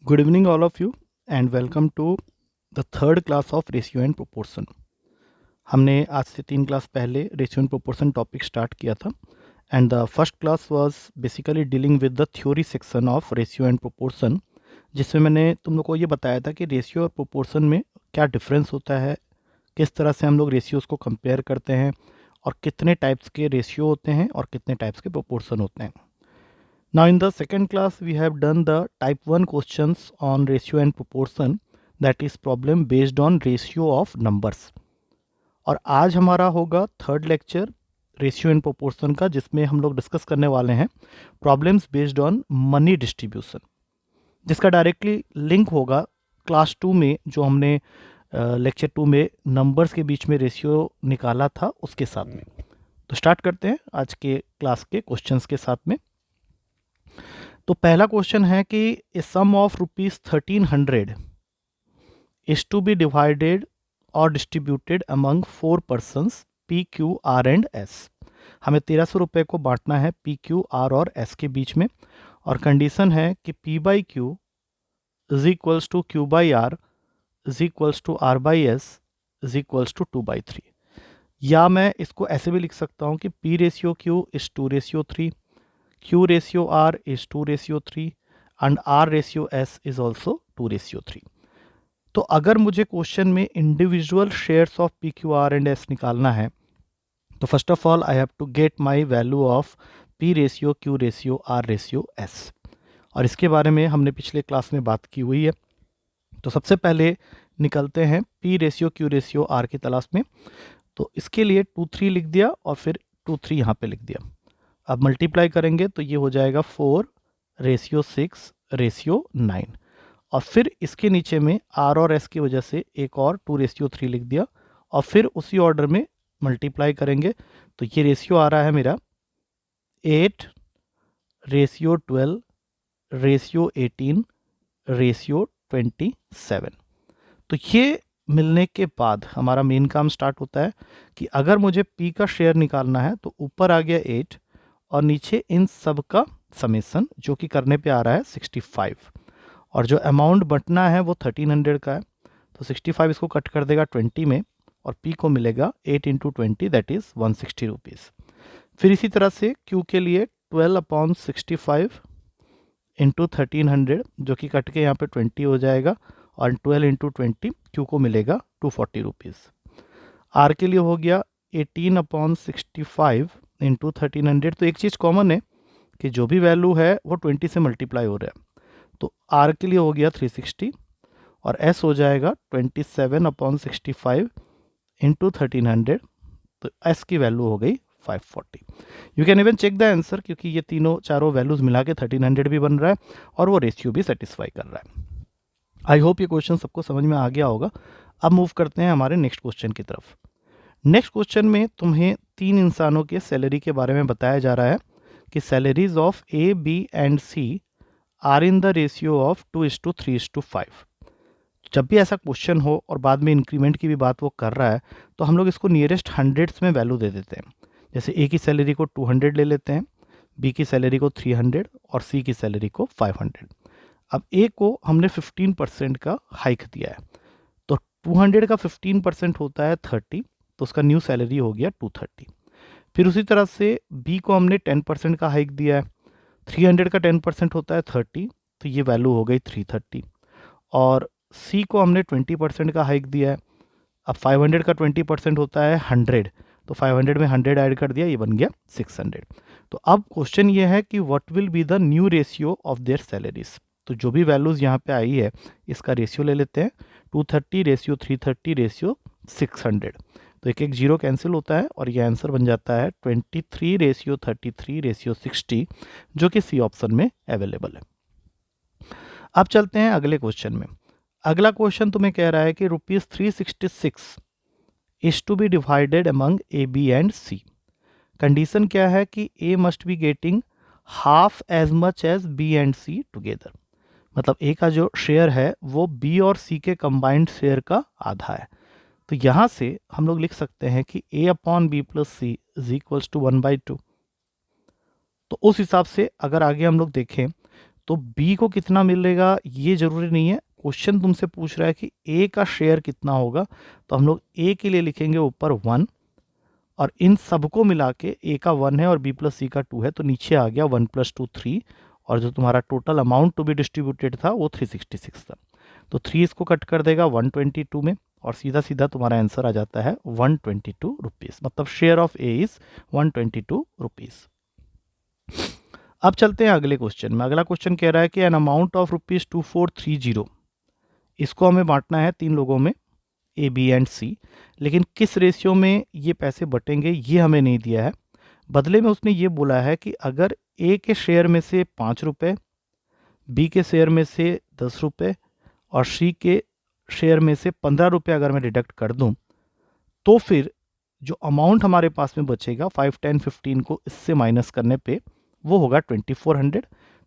Good evening, all of you, and welcome to the third class of ratio and proportion. हमने आज से 3 class पहले ratio and proportion topic start किया था and the first class was basically dealing with the theory section of ratio and proportion, जिसमें मैंने तुम लोग को ये बताया था कि रेशियो और प्रोपोर्शन में क्या डिफरेंस होता है, किस तरह से हम लोग रेशियोज़ को कंपेयर करते हैं और कितने टाइप्स के रेशियो होते हैं और कितने टाइप्स के प्रोपोर्शन होते हैं। Now in the second class we have done the type 1 questions on ratio and proportion, that is problem based on ratio of numbers। और आज हमारा होगा third lecture ratio and proportion का, जिसमें हम लोग डिस्कस करने वाले हैं problems based on money distribution, जिसका डायरेक्टली लिंक होगा क्लास 2 में जो हमने लेक्चर 2 में नंबर्स के बीच में रेशियो निकाला था उसके साथ में। तो स्टार्ट करते हैं आज के क्लास के क्वेश्चंस के साथ में। तो पहला क्वेश्चन है कि a sum of ₹1300 is to be divided और distributed among 4 persons P Q R and S. हमें 1300 रुपये को बांटना है पी क्यू आर और एस के बीच में, और कंडीशन है कि P by Q is equals to Q by R is equals to R by S is equals to 2/3। या मैं इसको ऐसे भी लिख सकता हूँ कि P ratio Q is 2:3, Q ratio R is 2:3 and R ratio S is also 2:3। तो अगर मुझे क्वेश्चन में individual shares of P Q R and S निकालना है तो first of all I have to get my value of P ratio Q ratio R ratio S, और इसके बारे में हमने पिछले क्लास में बात की हुई है। तो सबसे पहले निकलते हैं P ratio Q ratio R की तलाश में। तो इसके लिए 2-3 लिख दिया और फिर 2-3 यहाँ पे लिख दिया। अब मल्टीप्लाई करेंगे तो ये हो जाएगा 4:6:9, और फिर इसके नीचे में आर और एस की वजह से एक और 2:3 लिख दिया, और फिर उसी ऑर्डर में मल्टीप्लाई करेंगे तो ये रेशियो आ रहा है मेरा 8:12:18:27। तो ये मिलने के बाद हमारा मेन काम स्टार्ट होता है कि अगर मुझे पी का शेयर निकालना है तो ऊपर आ गया 8 और नीचे इन सब का समेसन जो कि करने पे आ रहा है 65, और जो अमाउंट बंटना है वो 1300 का है। तो 65 इसको कट कर देगा 20 में और पी को मिलेगा 8 इंटू 20 दैट इज़ 160 रुपीज़। फिर इसी तरह से क्यू के लिए 12/65 इंटू 1300 जो कि कट के यहाँ पे 20 हो जाएगा, और 12 इंटू 20 क्यू को मिलेगा 240 रुपीज़। आर के लिए हो गया 18/65 इंटू 1300। तो एक चीज़ कॉमन है कि जो भी वैल्यू है वो 20 से मल्टीप्लाई हो रहा है। तो आर के लिए हो गया 360 और एस हो जाएगा 27/65 इंटू 1300। तो एस की वैल्यू हो गई 540। You can even check the answer, क्योंकि ये चारों वैल्यूज़ मिला के 1300 भी बन रहा है और वो रेशियो भी सेटिस्फाई कर रहा है। आई होप ये क्वेश्चन सबको समझ में आ गया होगा। अब मूव करते हैं हमारे नेक्स्ट क्वेश्चन की तरफ। नेक्स्ट क्वेश्चन में तुम्हें 3 इंसानों के सैलरी के बारे में बताया जा रहा है कि salaries of A B and C are in the ratio of 2:3:5। जब भी ऐसा क्वेश्चन हो और बाद में इंक्रीमेंट की भी बात वो कर रहा है तो हम लोग इसको नियरेस्ट हंड्रेड्स में वैल्यू दे देते हैं। जैसे ए की सैलरी को 200 ले लेते हैं, बी की सैलरी को 300 और सी की सैलरी को 500। अब ए को हमने 15% का हाइक दिया है, तो 200 का 15% होता है 30, तो उसका न्यू सैलरी हो गया 230। फिर उसी तरह से बी को हमने 10% का हाइक दिया है, 300 का 10% होता है 30, तो ये वैल्यू हो गई 330। और सी को हमने 20% का हाइक दिया है, अब 500 का 20% होता है 100, तो 500 में 100 ऐड कर दिया, ये बन गया 600। तो अब क्वेश्चन ये है कि what will be the new ratio of their salaries. तो जो भी वैल्यूज़ यहाँ पे आई है इसका रेशियो ले लेते हैं, 230 रेशियो 330 रेशियो 600। तो एक एक जीरो कैंसिल होता है और ये आंसर बन जाता है 23:33:60, जो कि सी ऑप्शन में अवेलेबल है। अब चलते हैं अगले क्वेश्चन में। अगला क्वेश्चन तुम्हें कह रहा है कि ₹366 is to be divided among A B and C. Condition क्या है कि A must be getting half as much as B and C together. मतलब ए का जो शेयर है वो बी और सी के कंबाइंड शेयर का आधा है। तो यहाँ से हम लोग लिख सकते हैं कि a upon B plus C is equals to 1/2। तो उस हिसाब से अगर आगे हम लोग देखें तो बी को कितना मिलेगा ये ज़रूरी नहीं है, क्वेश्चन तुमसे पूछ रहा है कि ए का शेयर कितना होगा, तो हम लोग ए के लिए लिखेंगे ऊपर 1 और इन सबको मिला के ए का 1 है और बी प्लस सी का 2 है, तो नीचे आ गया 1 + 2 3 और जो तुम्हारा total amount to be distributed था वो 366 था। तो 3 इसको कट कर देगा 122 में और सीधा सीधा तुम्हारा आंसर आ जाता है 122 रुपीज़, मतलब share of A is 122 rupees. अब चलते हैं अगले क्वेश्चन में। अगला क्वेश्चन कह रहा है कि एन अमाउंट ऑफ ₹2430, इसको हमें बांटना है 3 लोगों में, ए बी एंड सी, लेकिन किस रेशियो में ये पैसे बटेंगे ये हमें नहीं दिया है। बदले में उसने ये बोला है कि अगर ए के शेयर में से 5 रुपये, बी के शेयर में से 10 रुपये और सी के शेयर में से 15 रुपये अगर मैं डिडक्ट कर दूं, तो फिर जो अमाउंट हमारे पास में बचेगा 5, 10, 15 को इससे माइनस करने पे वो होगा 2400।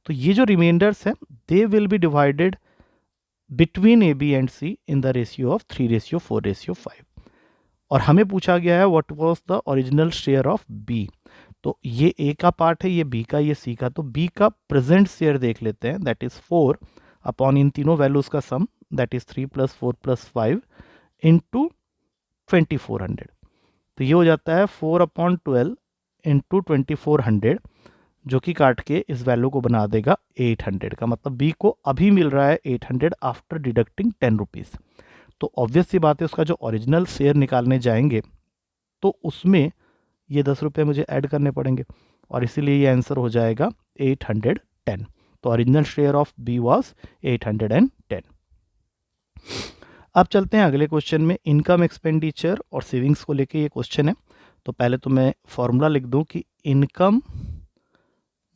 तो ये जो रिमाइंडर्स हैं they will be divided between A B and C in the ratio of 3:4:5। और हमें पूछा गया है what was the original share of B. तो ये ए का पार्ट है, ये बी का, ये सी का। तो बी का प्रेजेंट शेयर देख लेते हैं, दैट इज 4 अपॉन इन तीनों वैल्यूज का सम, दैट इज 3 + 4 + 5 इंटू 2400। तो ये हो जाता है 4/12 इंटू 2400, जो कि काट के इस वैल्यू को बना देगा 800 का। मतलब बी को अभी मिल रहा है 800 आफ्टर डिडक्टिंग 10 रुपीज़। तो ऑब्वियस सी बात है उसका जो ओरिजिनल शेयर निकालने जाएंगे तो उसमें ये 10 रुपये मुझे ऐड करने पड़ेंगे और इसीलिए ये आंसर हो जाएगा 810। तो original share of B was 810। अब चलते हैं अगले क्वेश्चन में। इनकम, एक्सपेंडिचर और सेविंग्स को लेके ये क्वेश्चन है। तो पहले तो मैं फॉर्मूला लिख दूं कि इनकम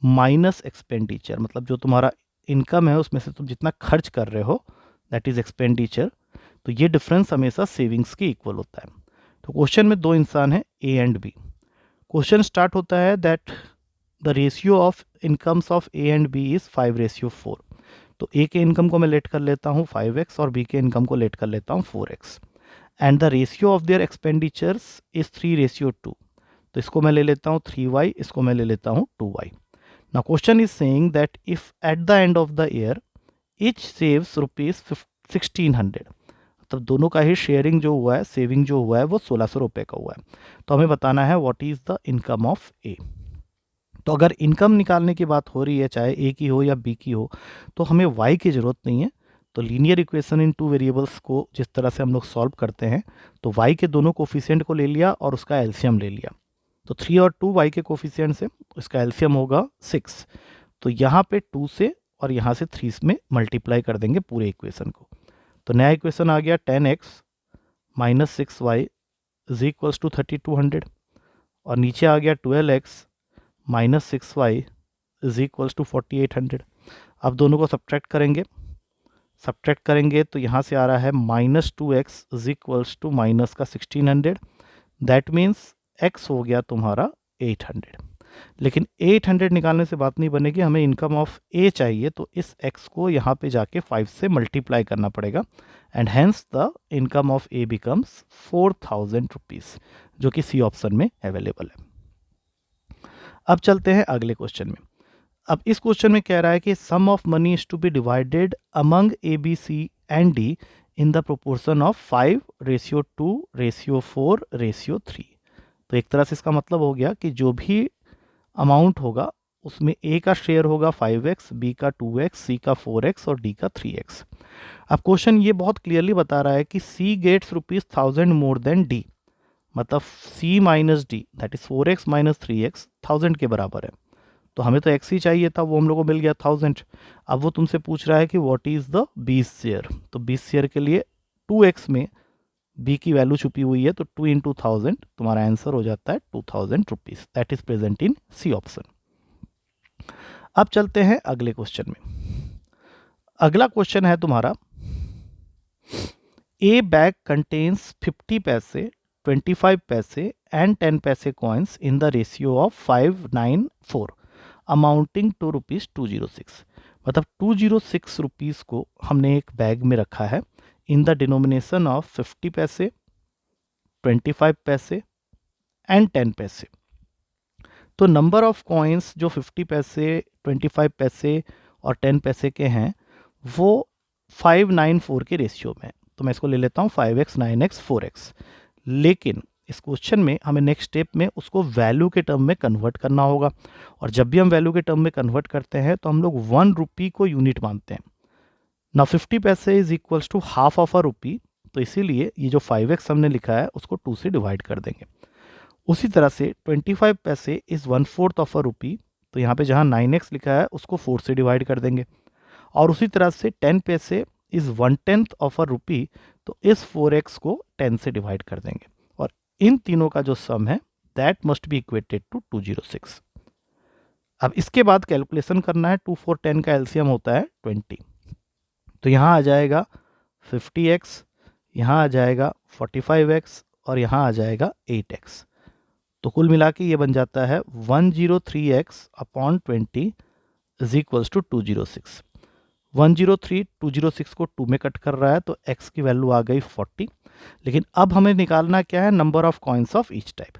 माइनस एक्सपेंडिचर, मतलब जो तुम्हारा इनकम है उसमें से तुम जितना खर्च कर रहे हो दैट इज एक्सपेंडिचर, तो ये डिफरेंस हमेशा सेविंग्स के इक्वल होता है। तो क्वेश्चन में 2 इंसान हैं A and B. Question start होता है that the ratio of incomes of A and B is 5:4। तो ए के इनकम को मैं लेट कर लेता हूँ 5x और बी के इनकम को लेट कर लेता हूँ 4x and the ratio of their expenditures is 3:2। तो इसको मैं ले लेता हूँ 3y, इसको मैं ले लेता हूँ 2y। Now question is saying that if at the end of the year each saves ₹1600, मतलब दोनों का ही शेयरिंग जो हुआ है, सेविंग जो हुआ है वो 1600 रुपये का हुआ है। तो हमें बताना है what is the income of A. तो अगर इनकम निकालने की बात हो रही है चाहे ए की हो या बी की हो, तो हमें वाई की ज़रूरत नहीं है। तो लीनियर इक्वेशन इन 2 वेरिएबल्स को जिस तरह से हम लोग सॉल्व करते हैं, तो वाई के दोनों कोफिशिएंट को ले लिया और उसका एलसीएम ले लिया। तो 3 और 2 वाई के कोफिशिएंट से, इसका एलसीएम होगा 6। तो यहाँ पे 2 से और यहाँ से 3 में मल्टीप्लाई कर देंगे पूरे इक्वेशन को। तो नया इक्वेशन आ गया 10x - 6y = 3200 और नीचे आ गया 12x - 6y = 4800। अब दोनों को सब्ट्रैक्ट करेंगे तो यहाँ से आ रहा है -2x = माइनस का 1600। दैट मीन्स x हो गया तुम्हारा 800। लेकिन 800 निकालने से बात नहीं बनेगी, हमें इनकम ऑफ ए चाहिए। तो इस x को यहाँ पे जाके 5 से मल्टीप्लाई करना पड़ेगा and hence the income of A becomes 4000 rupees, जो कि सी ऑप्शन में अवेलेबल है। अब चलते हैं अगले क्वेश्चन में। अब इस क्वेश्चन में कह रहा है कि sum of money is to be divided among A B C and D in the proportion of 5:2:4:3। तो एक तरह से इसका मतलब हो गया कि जो भी अमाउंट होगा उसमें ए का शेयर होगा 5x, बी का 2x, सी का 4x और डी का 3x। अब क्वेश्चन ये बहुत क्लियरली बता रहा है कि C gets ₹1000 more than D, मतलब C minus D that is 4x - 3x 1000 के बराबर है। तो हमें तो x ही चाहिए था, वो हम लोग को मिल गया 1000। अब वो तुमसे पूछ रहा है कि what is the B share. तो बी शेयर के लिए 2x में बी की वैल्यू छुपी हुई है, तो 2 × 1000 तुम्हारा आंसर हो जाता है 2000 rupees. That is present in C option. अब चलते हैं अगले क्वेश्चन में। अगला क्वेश्चन है तुम्हारा, ए बैग कंटेन्स 50 पैसे, 25 पैसे एंड 10 पैसे coins in the ratio of 594 amounting to ₹206। मतलब 206 रुपीज़ को हमने एक बैग में रखा है इन द डिनोमिनेशन ऑफ 50 पैसे, 25 पैसे एंड 10 पैसे। तो नंबर ऑफ कॉइन्स जो 50 पैसे, 25 पैसे और 10 पैसे के हैं वो 594 के रेशियो में है। तो मैं इसको ले लेता हूँ 5x, 9x, 4x। लेकिन इस क्वेश्चन में हमें नेक्स्ट स्टेप में उसको वैल्यू के टर्म में कन्वर्ट करना होगा, और जब भी हम वैल्यू के टर्म में कन्वर्ट करते हैं तो हम लोग 1 रुपी को यूनिट मानते हैं ना। 50 पैसे is equals to half of a rupee, तो इसीलिए ये जो 5x हमने लिखा है उसको 2 से डिवाइड कर देंगे। उसी तरह से 25 पैसे इज़ 1/4 ऑफ अ रुपी, तो यहाँ पे जहाँ 9x लिखा है उसको 4 से डिवाइड कर देंगे। और उसी तरह से 10 पैसे इज़ 1/10 ऑफ अ रुपी, तो इस 4x को 10 से डिवाइड कर देंगे। और इन तीनों का जो सम है that must be equated to 206। अब इसके बाद कैलकुलेशन करना है। 2 4 10 का एलसीएम होता है 20, तो यहाँ आ जाएगा 50x, यहाँ आ जाएगा 45x और यहाँ आ जाएगा 8x। तो कुल मिला के ये बन जाता है 103x upon 20 is equals to 206। 103 206 को 2 में कट कर रहा है, तो x की वैल्यू आ गई 40। लेकिन अब हमें निकालना क्या है, number of coins of each type.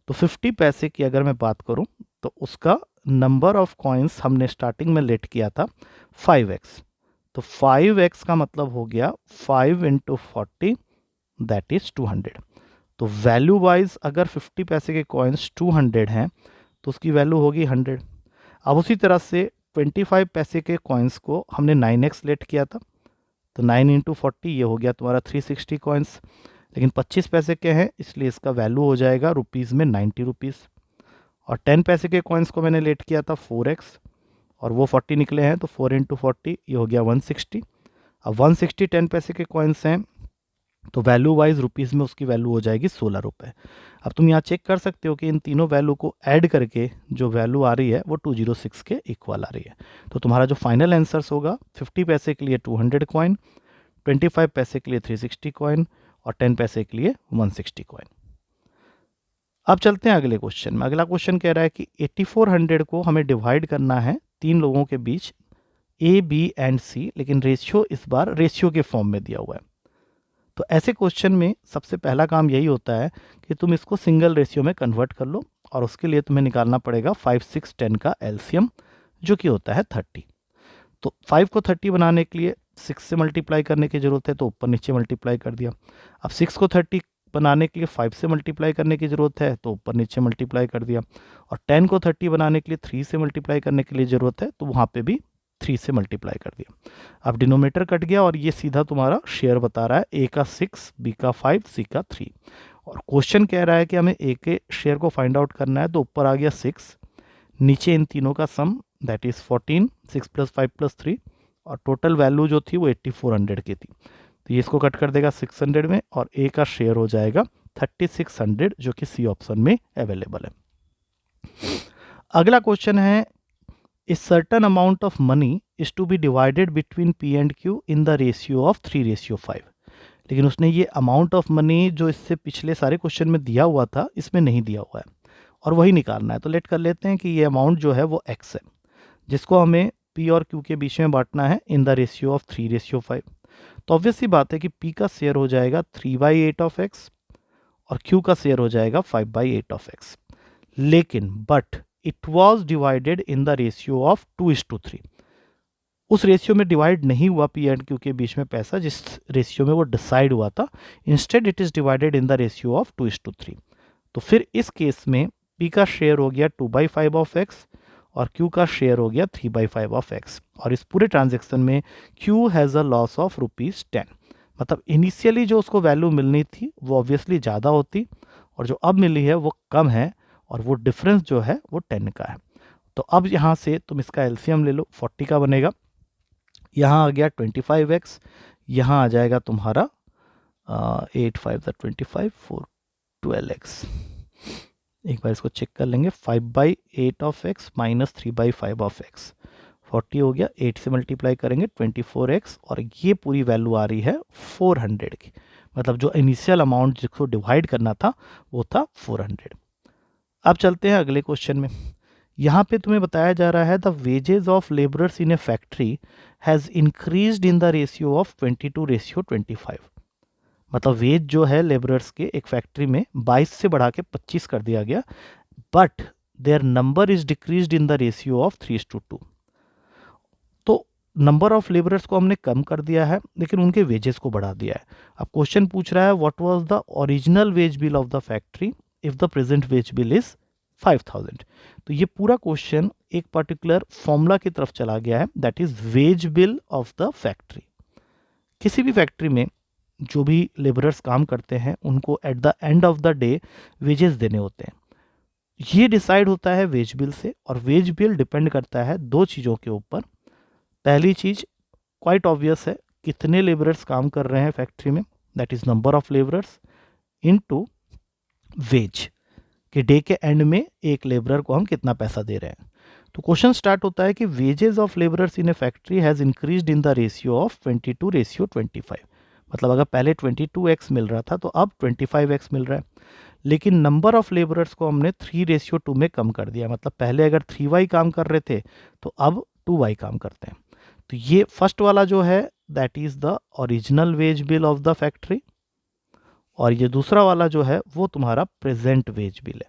तो 50 पैसे की अगर मैं बात करूं तो उसका नंबर ऑफ कॉइन्स हमने स्टार्टिंग में लेट किया था 5x, तो 5x का मतलब हो गया 5 इंटू 40 दैट इज 200। तो वैल्यू वाइज अगर 50 पैसे के कॉइन्स 200 हैं तो उसकी वैल्यू होगी 100। अब उसी तरह से 25 पैसे के कॉइन्स को हमने 9x लेट किया था, तो 9 इंटू 40 ये हो गया तुम्हारा 360 कॉइन्स। लेकिन 25 पैसे के हैं इसलिए इसका वैल्यू हो जाएगा रुपीज़ में 90 रुपीज़। और 10 पैसे के कॉइन्स को मैंने लेट किया था 4x, और वो 40 निकले हैं, तो 4 इंटू 40 ये हो गया 160। अब 160 10 पैसे के कॉइन्स हैं, तो वैल्यू वाइज रुपीज़ में उसकी वैल्यू हो जाएगी 16 रुपये। अब तुम यहाँ चेक कर सकते हो कि इन तीनों वैल्यू को ऐड करके जो वैल्यू आ रही है वो 206 के इक्वल आ रही है। तो तुम्हारा जो फाइनल आंसर्स होगा 50 पैसे के लिए 200 कॉइन, 25 पैसे के लिए 360 कॉइन और 10 पैसे के लिए 160 कॉइन। अब चलते हैं अगले क्वेश्चन में। अगला क्वेश्चन कह रहा है कि 8400 को हमें डिवाइड करना है 3 लोगों के बीच A, B एंड C, लेकिन रेशियो इस बार रेशियो के फॉर्म में दिया हुआ है। तो ऐसे क्वेश्चन में सबसे पहला काम यही होता है कि तुम इसको सिंगल रेशियो में कन्वर्ट कर लो, और उसके लिए तुम्हें निकालना पड़ेगा 5 6 10 का एलसीएम, जो कि होता है 30। तो 5 को 30 बनाने के लिए 6 से मल्टीप्लाई करने की ज़रूरत है, तो ऊपर नीचे मल्टीप्लाई कर दिया। अब 6 को 30 बनाने के लिए 5 से मल्टीप्लाई करने की ज़रूरत है, तो ऊपर नीचे मल्टीप्लाई कर दिया। और 10 को 30 बनाने के लिए 3 से मल्टीप्लाई करने के लिए ज़रूरत है, तो वहाँ पे भी 3 से मल्टीप्लाई कर दिया। अब डिनोमीटर कट गया और ये सीधा तुम्हारा शेयर बता रहा है, ए का 6, बी का 5, सी का 3। और क्वेश्चन कह रहा है कि हमें ए के शेयर को फाइंड आउट करना है, तो ऊपर आ गया 6, नीचे इन तीनों का सम दैट इज़ 14, 6 + 5 + 3, और टोटल वैल्यू जो थी वो 8400 की थी। तो ये इसको कट कर देगा 600 में, और ए का शेयर हो जाएगा 3600, जो कि सी ऑप्शन में अवेलेबल है। अगला क्वेश्चन है, A certain amount of money is to be divided between P and Q in the ratio of 3:5। लेकिन उसने ये अमाउंट ऑफ मनी जो इससे पिछले सारे क्वेश्चन में दिया हुआ था इसमें नहीं दिया हुआ है, और वही निकालना है। तो लेट कर लेते हैं कि ये अमाउंट जो है वो x है, जिसको हमें P और Q के बीच में बांटना है इन द रेशियो ऑफ 3:5। तो ऑब्वियस सी बात है कि P का शेयर हो जाएगा 3/8 ऑफ x और Q का शेयर हो जाएगा 5/8 ऑफ x। लेकिन but it was divided in the ratio of 2:3। उस रेशियो में डिवाइड नहीं हुआ पी एंड क्यू के बीच में पैसा जिस रेशियो में वो डिसाइड हुआ था, instead it is divided in the ratio of 2:3। तो फिर इस केस में पी का शेयर हो गया 2/5 ऑफ एक्स और क्यू का शेयर हो गया 3/5 ऑफ एक्स। और इस पूरे ट्रांजेक्शन में Q has a loss of ₹10। मतलब इनिशियली जो उसको वैल्यू मिलनी थी वो ऑब्वियसली ज़्यादा होती, और जो अब मिली है वो कम है, और वो डिफरेंस जो है वो 10 का है। तो अब यहाँ से तुम इसका एलसीएम ले लो, 40 का बनेगा। यहाँ आ गया 25x, यहाँ आ जाएगा तुम्हारा 8 5 25 4 12x। एक बार इसको चेक कर लेंगे, 5/8 of x minus 3/5 of x, 40 हो गया। 8 से मल्टीप्लाई करेंगे 24x, और ये पूरी वैल्यू आ रही है 400 की। मतलब जो इनिशियल अमाउंट जिसको डिवाइड करना था वो था 400। अब चलते हैं अगले क्वेश्चन में। यहाँ पे तुम्हें बताया जा रहा है the wages of labourers in A factory has increased in the ratio of 22:25। मतलब वेज जो है लेबरर्स के एक फैक्ट्री में 22 से बढ़ा के 25 कर दिया गया, but their number is decreased in the ratio of 3:2। तो नंबर ऑफ लेबरर्स को हमने कम कर दिया है लेकिन उनके वेजेस को बढ़ा दिया है। अब क्वेश्चन पूछ रहा है what was the original wage bill of the factory if the present wage bill is 5000। तो ये पूरा क्वेश्चन एक पर्टिकुलर फॉर्मूला की तरफ चला गया है, that is wage bill of the factory. किसी भी फैक्ट्री में जो भी लेबरर्स काम करते हैं उनको at the end of the day wages देने होते हैं। ये डिसाइड होता है वेज बिल से, और वेज बिल डिपेंड करता है दो चीज़ों के ऊपर। पहली चीज़ क्वाइट ऑब्वियस है, कितने लेबरर्स काम कर रहे हैं फैक्ट्री में, that is number of labourers into wage, कि डे के एंड में एक लेबरर को हम कितना पैसा दे रहे हैं। तो क्वेश्चन स्टार्ट होता है कि wages of labourers in A factory has increased in the ratio of 22:25। मतलब अगर पहले 22x मिल रहा था तो अब 25x मिल रहा है, लेकिन नंबर ऑफ लेबरर्स को हमने 3:2 में कम कर दिया। मतलब पहले अगर 3y काम कर रहे थे तो अब 2y काम करते हैं। तो ये फर्स्ट वाला जो है that is the original wage bill of the factory, और ये दूसरा वाला जो है वो तुम्हारा प्रेजेंट वेज बिल है।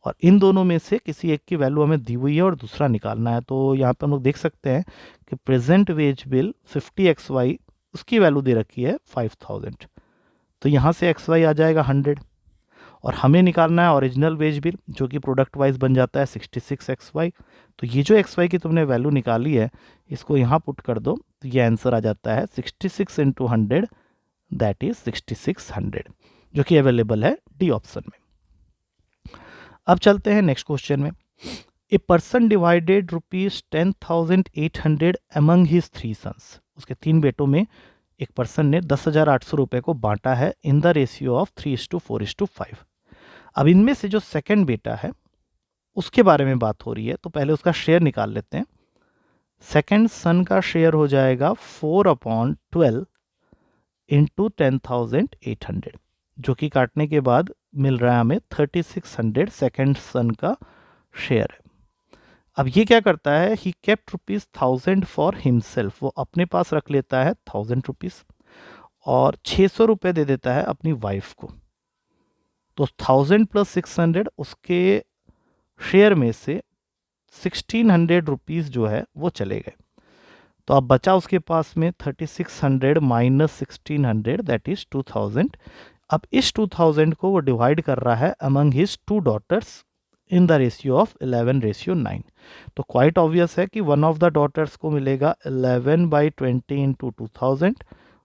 और इन दोनों में से किसी एक की वैल्यू हमें दी हुई है और दूसरा निकालना है। तो यहाँ पे हम लोग देख सकते हैं कि प्रेजेंट वेज बिल 50xy, उसकी वैल्यू दे रखी है 5000। तो यहाँ से xy आ जाएगा 100, और हमें निकालना है ओरिजिनल वेज बिल जो कि प्रोडक्ट वाइज बन जाता है 66xy। तो ये जो xy की तुमने वैल्यू निकाली है इसको यहाँ पुट कर दो, तो ये आंसर आ जाता है 66 × 100, दैट इज 6600, जो कि अवेलेबल है डी ऑप्शन में। अब चलते हैं नेक्स्ट क्वेश्चन में। A person divided ₹10,800 among his 3 sons. उसके 3 बेटों में एक पर्सन ने 10,800 रुपये को बांटा है इन द रेशियो ऑफ 3:4:5। अब इनमें से जो सेकंड बेटा है उसके बारे में बात हो रही है, तो पहले उसका शेयर निकाल लेते हैं। सेकंड सन का शेयर हो जाएगा 4/12 इंटू 10,800, जो कि काटने के बाद मिल रहा है हमें 3600 सेकंड सन का शेयर है। अब ये क्या करता है, ही केप्ट ₹1000 फॉर हिमसेल्फ, वो अपने पास रख लेता है 1000 रुपीज़, और 600 रुपये दे देता है अपनी वाइफ को। तो 1000 + 600 उसके शेयर में से 1600 रुपीज़ जो है वो चले गए। तो अब बचा उसके पास में 3600 माइनस 1600, दैट इज 2000। अब इस 2000 को वो डिवाइड कर रहा है among his 2 daughters in the ratio of 11:9। तो क्वाइट ऑब्वियस है कि वन ऑफ द डॉटर्स को मिलेगा 11/20 × 2000,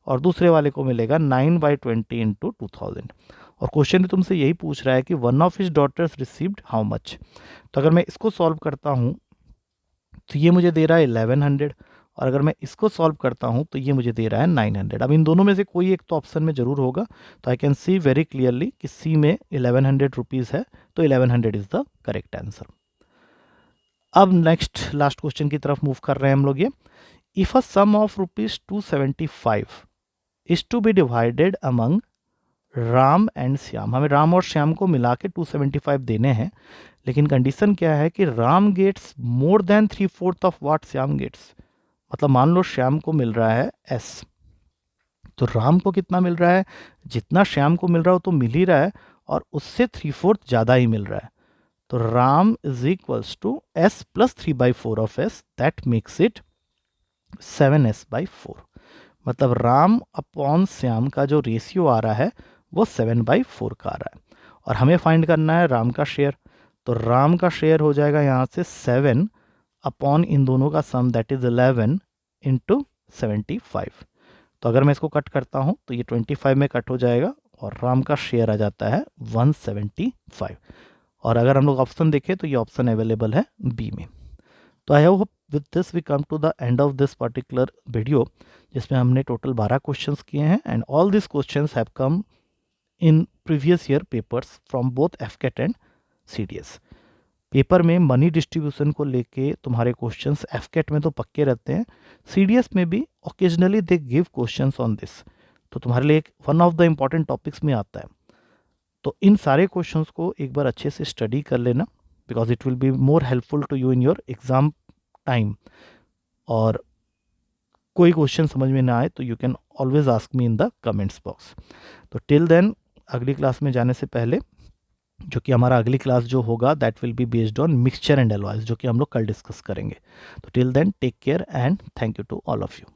और दूसरे वाले को मिलेगा 9/20 × 2000। और क्वेश्चन भी तुमसे यही पूछ रहा है कि one of his daughters received how much. तो अगर मैं इसको सॉल्व करता हूँ तो ये मुझे दे रहा है 1100, और अगर मैं इसको सॉल्व करता हूँ तो ये मुझे दे रहा है 900। अब इन दोनों में से कोई एक तो ऑप्शन में ज़रूर होगा। तो I can see very clearly कि सी में 1100 रुपीज़ है, तो 1100 इज़ द करेक्ट आंसर। अब नेक्स्ट लास्ट क्वेश्चन की तरफ मूव कर रहे हैं हम लोग। ये if a sum of ₹275 is to be divided among Ram and Shyam. हमें राम और श्याम को मिला के 275 देने हैं, लेकिन कंडीशन क्या है कि Ram gets more than 3/4 of what Shyam gets. मतलब मान लो श्याम को मिल रहा है S, तो राम को कितना मिल रहा है, जितना श्याम को मिल रहा हो तो मिल ही रहा है, और उससे 3/4 ज़्यादा ही मिल रहा है। तो Ram is equals to S + 3/4 of S, that makes it 7S/4। मतलब राम अपॉन श्याम का जो रेशियो आ रहा है वो 7/4 का आ रहा है, और हमें फाइंड करना है राम का शेयर। तो राम का शेयर हो जाएगा यहाँ से 7 अपॉन इन दोनों का सम, दैट इज 11 × 75। तो अगर मैं इसको कट करता हूँ तो ये 25 में कट हो जाएगा, और राम का शेयर आ जाता है 175। और अगर हम लोग ऑप्शन देखें तो ये ऑप्शन अवेलेबल है बी में। तो I hope with this we come to the end of this particular video, जिसमें हमने टोटल 12 क्वेश्चंस किए हैं, and all this questions have come in previous year papers from both AFCAT and CDS. Paper में money distribution को लेके तुम्हारे questions एफकेट में तो पक्के रहते हैं, सीडीएस में भी occasionally they give questions on this, तो तुम्हारे लिए एक one of the important topics में आता है। तो इन सारे क्वेश्चंस को एक बार अच्छे से स्टडी कर लेना, because it will be more helpful to you in your exam time. और कोई क्वेश्चन समझ में ना आए तो you can always ask me in the comments box. तो टिल देन, अगली क्लास में जाने से पहले जो कि हमारा अगली क्लास जो होगा that will be based on mixture and alloys, जो कि हम लोग कल डिस्कस करेंगे। तो till then take care and thank you to all of you.